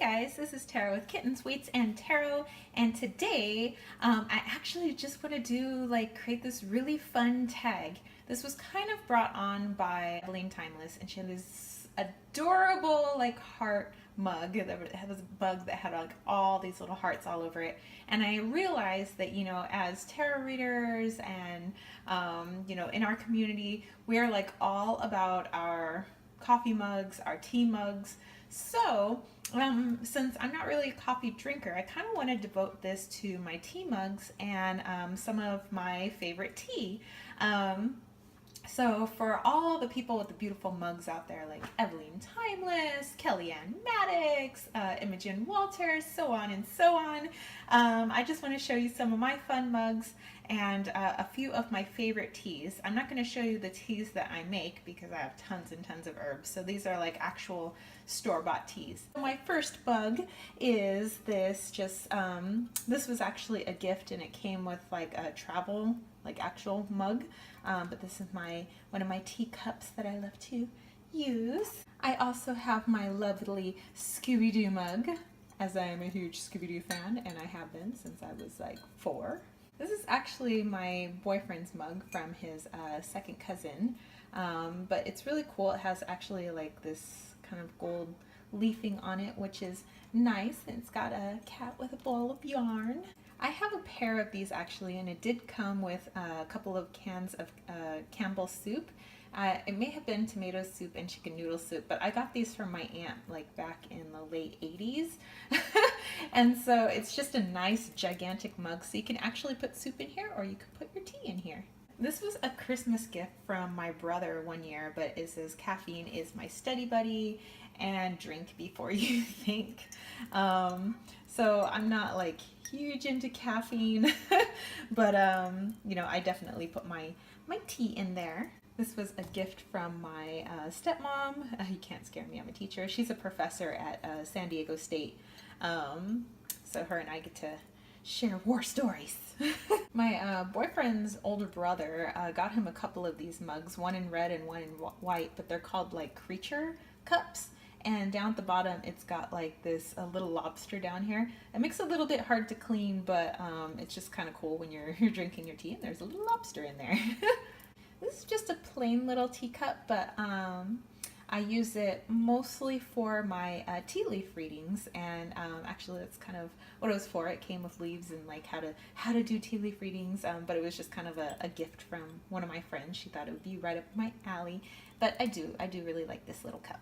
guys, this is Tarot with Kittens, Weights, and Tarot, and today I actually just want to create this really fun tag. This was kind of brought on by Evelyn Timeless, and she had this adorable heart mug that had this bug that had all these little hearts all over it. And I realized that, as tarot readers and in our community, we're all about our coffee mugs, our tea mugs. So since I'm not really a coffee drinker, I kind of want to devote this to my tea mugs and some of my favorite tea. So for all the people with the beautiful mugs out there, like Evelyn Timeless, Kellyanne Maddox, Imogen Walters, so on and so on, I just want to show you some of my fun mugs and a few of my favorite teas. I'm not going to show you the teas that I make because I have tons and tons of herbs. So these are actual store-bought teas. My first mug is this. This was actually a gift, and it came with a travel actual mug. But this is one of my teacups that I love to use. I also have my lovely Scooby-Doo mug, as I am a huge Scooby-Doo fan, and I have been since I was 4. This is actually my boyfriend's mug from his second cousin, but it's really cool. It has actually this kind of gold leafing on it, which is nice, and it's got a cat with a ball of yarn. I have a pair of these actually, and it did come with a couple of cans of Campbell's soup. It may have been tomato soup and chicken noodle soup, but I got these from my aunt back in the late 80s. And so it's just a nice gigantic mug, so you can actually put soup in here or you could put your tea in here. This was a Christmas gift from my brother one year, but it says caffeine is my study buddy and drink before you think. So I'm not huge into caffeine, but I definitely put my tea in there. This was a gift from my stepmom. You can't scare me, I'm a teacher. She's a professor at San Diego State. So her and I get to share war stories. My boyfriend's older brother got him a couple of these mugs, one in red and one in white, but they're called creature cups. And down at the bottom, it's got this little lobster down here. It makes it a little bit hard to clean, but it's just kind of cool when you're drinking your tea and there's a little lobster in there. This is just a plain little teacup, but I use it mostly for my tea leaf readings, and actually that's kind of what it was for. It came with leaves and how to do tea leaf readings, but it was just kind of a gift from one of my friends. She thought it would be right up my alley, but I do really like this little cup.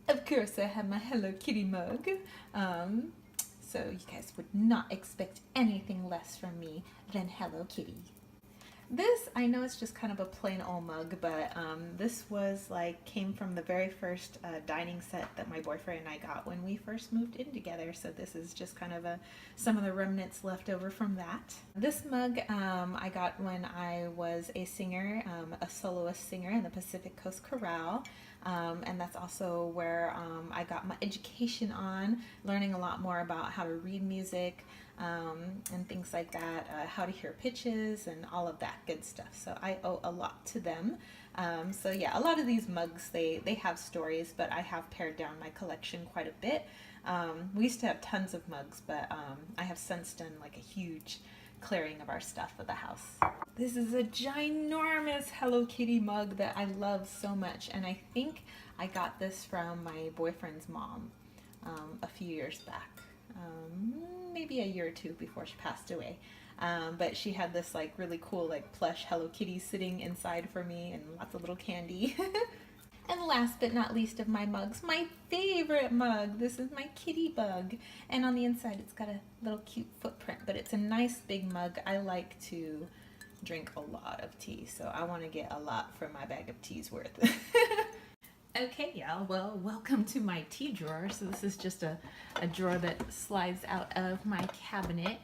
Of course, I have my Hello Kitty mug, so you guys would not expect anything less from me than Hello Kitty. This, I know it's just kind of a plain old mug, but this was came from the very first dining set that my boyfriend and I got when we first moved in together. So this is just kind of some of the remnants left over from that. This mug I got when I was a singer, a soloist singer in the Pacific Coast Chorale. And that's also where I got my education on, learning a lot more about how to read music and things like that, how to hear pitches and all of that good stuff. So I owe a lot to them. So yeah, a lot of these mugs, they have stories, but I have pared down my collection quite a bit. We used to have tons of mugs, but I have since done a huge clearing of our stuff of the house. This is a ginormous Hello Kitty mug that I love so much, and I think I got this from my boyfriend's mom a few years back, maybe a year or two before she passed away. But she had this really cool plush Hello Kitty sitting inside for me, and lots of little candy. And last but not least of my mugs, my favorite mug. This is my kitty bug. And on the inside, it's got a little cute footprint, but it's a nice big mug. I like to drink a lot of tea, so I want to get a lot for my bag of tea's worth. Okay, y'all, well, welcome to my tea drawer. So this is just a drawer that slides out of my cabinet.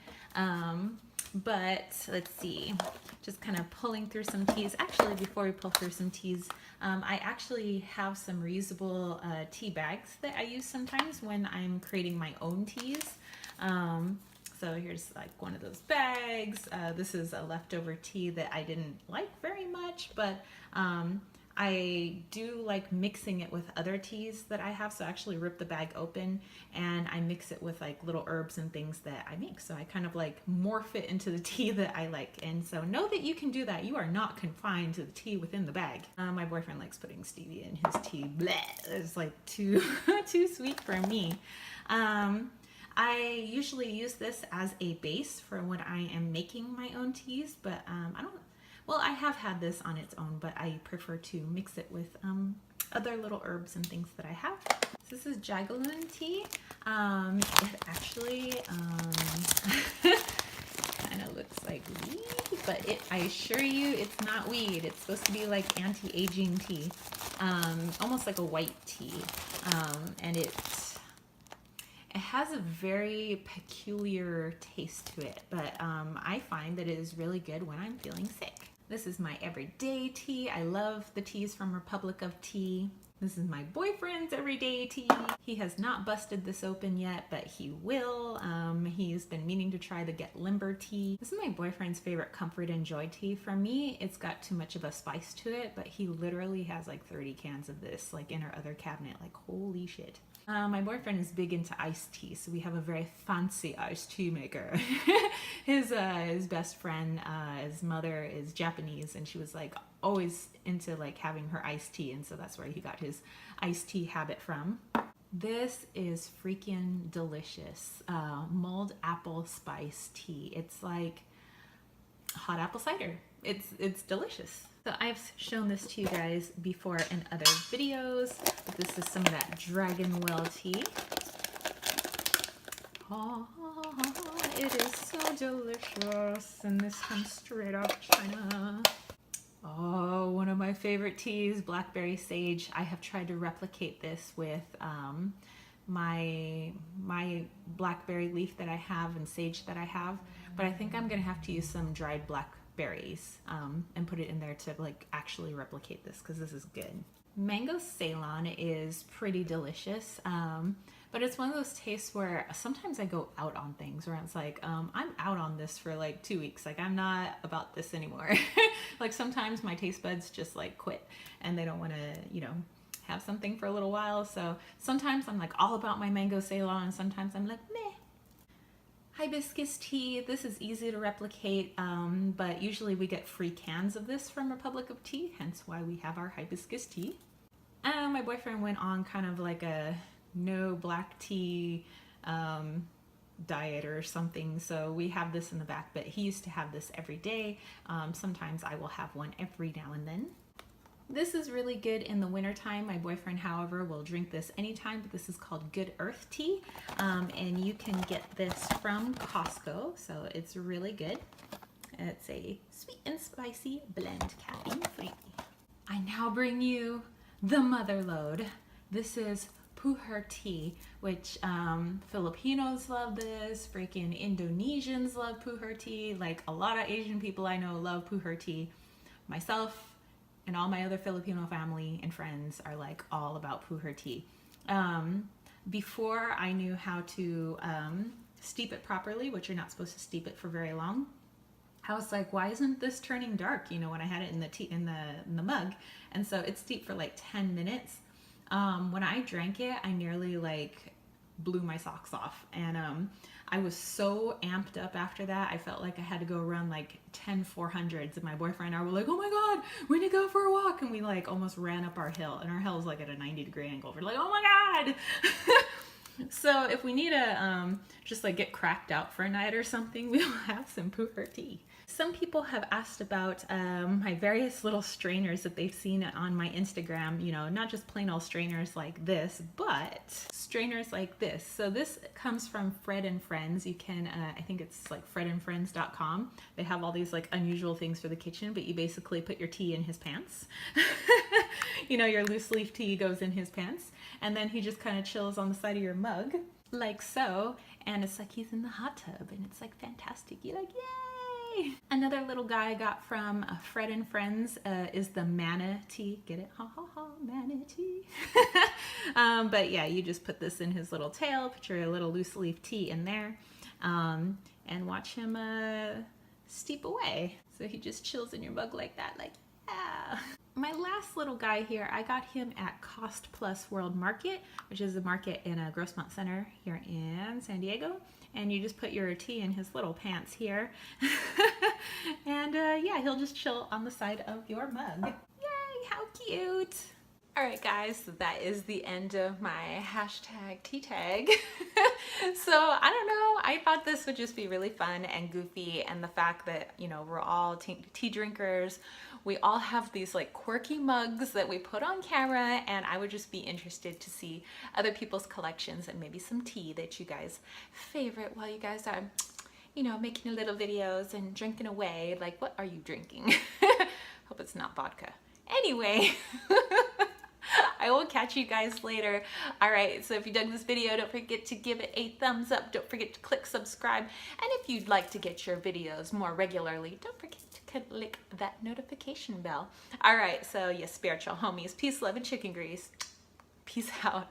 But let's see, just kind of pulling through some teas. Actually, before we pull through some teas, I actually have some reusable tea bags that I use sometimes when I'm creating my own teas. So here's one of those bags. This is a leftover tea that I didn't like very much, but I do like mixing it with other teas that I have. So I actually rip the bag open and I mix it with like little herbs and things that I make. So I kind of like morph it into the tea that I like. And so know that you can do that. You are not confined to the tea within the bag. My boyfriend likes putting stevia in his tea. Bleh, it's like too sweet for me. I usually use this as a base for when I am making my own teas, but I have had this on its own, but I prefer to mix it with other little herbs and things that I have. So this is Jagaloon tea. It actually kind of looks like weed, but I assure you it's not weed. It's supposed to be like anti-aging tea, almost like a white tea, and it has a very peculiar taste to it, but I find that it is really good when I'm feeling sick. This is my everyday tea. I love the teas from Republic of Tea. This is my boyfriend's everyday tea. He has not busted this open yet, but he will. He's been meaning to try the Get Limber tea. This is my boyfriend's favorite Comfort and Joy tea. For me, it's got too much of a spice to it, but he literally has like 30 cans of this like in our other cabinet. Like, holy shit. My boyfriend is big into iced tea, so we have a very fancy iced tea maker. His best friend, his mother is Japanese, and she was like always into like having her iced tea, and so that's where he got his iced tea habit from. This is freaking delicious. Mulled apple spice tea. It's like hot apple cider. It's delicious. So I've shown this to you guys before in other videos, but this is some of that Dragon Well tea. Oh, it is so delicious, and this comes straight out of China. Oh, one of my favorite teas, blackberry sage. I have tried to replicate this with my blackberry leaf that I have and sage that I have, but I think I'm gonna have to use some dried blackberries and put it in there to like actually replicate this, because this is good. Mango Ceylon is pretty delicious, but it's one of those tastes where sometimes I go out on things where it's like, I'm out on this for like 2 weeks. Like, I'm not about this anymore. Like, sometimes my taste buds just like quit and they don't want to, have something for a little while. So sometimes I'm like all about my Mango Ceylon, and sometimes I'm like, meh. Hibiscus tea. This is easy to replicate, but usually we get free cans of this from Republic of Tea, hence why we have our hibiscus tea. My boyfriend went on kind of like a no black tea diet or something, so we have this in the back, but he used to have this every day. Sometimes I will have one every now and then. This is really good in the wintertime. My boyfriend, however, will drink this anytime, but this is called Good Earth tea, and you can get this from Costco, so it's really good. It's a sweet and spicy blend, caffeine free. I now bring you the mother lode. This is pu'er tea, which Filipinos love this, freaking Indonesians love pu'er tea, like a lot of Asian people I know love pu'er tea. Myself and all my other Filipino family and friends are like all about pu'er tea. Before I knew how to steep it properly, which you're not supposed to steep it for very long, I was like, why isn't this turning dark? When I had it in the tea in the mug, and so it steeped for like 10 minutes. When I drank it, I nearly like blew my socks off, and I was so amped up after that. I felt like I had to go run like 10 400s, and my boyfriend and I were like, oh my god, we need to go for a walk, and we like almost ran up our hill, and our hill is like at a 90-degree angle. We're like, oh my god. So if we need to just like get cracked out for a night or something, we'll have some pu'er tea. Some people have asked about my various little strainers that they've seen on my Instagram, not just plain old strainers like this, but strainers like this. So this comes from Fred and Friends. You can, I think it's like fredandfriends.com. They have all these like unusual things for the kitchen, but you basically put your tea in his pants. Your loose leaf tea goes in his pants, and then he just kind of chills on the side of your mug, like so, and it's like he's in the hot tub, and it's like fantastic. You're like, yay! Another little guy I got from Fred and Friends is the manna tea. Get it? Ha ha ha, manna tea. But yeah, you just put this in his little tail, put your little loose leaf tea in there, and watch him steep away. So he just chills in your mug like that, like, Yeah. My last little guy here, I got him at Cost Plus World Market, which is a market in a Grossmont Center here in San Diego. And you just put your tea in his little pants here. And yeah, he'll just chill on the side of your mug. Yay, how cute! Alright guys, so that is the end of my hashtag tea tag. So I don't know, I thought this would just be really fun and goofy, and the fact that, you know, we're all tea drinkers, we all have these like quirky mugs that we put on camera, and I would just be interested to see other people's collections and maybe some tea that you guys favorite while you guys are, you know, making your little videos and drinking away. Like, what are you drinking? Hope it's not vodka. Anyway. I will catch you guys later. Alright, so if you dug this video, don't forget to give it a thumbs up. Don't forget to click subscribe. And if you'd like to get your videos more regularly, don't forget to click that notification bell. Alright, so you spiritual homies, peace, love, and chicken grease. Peace out.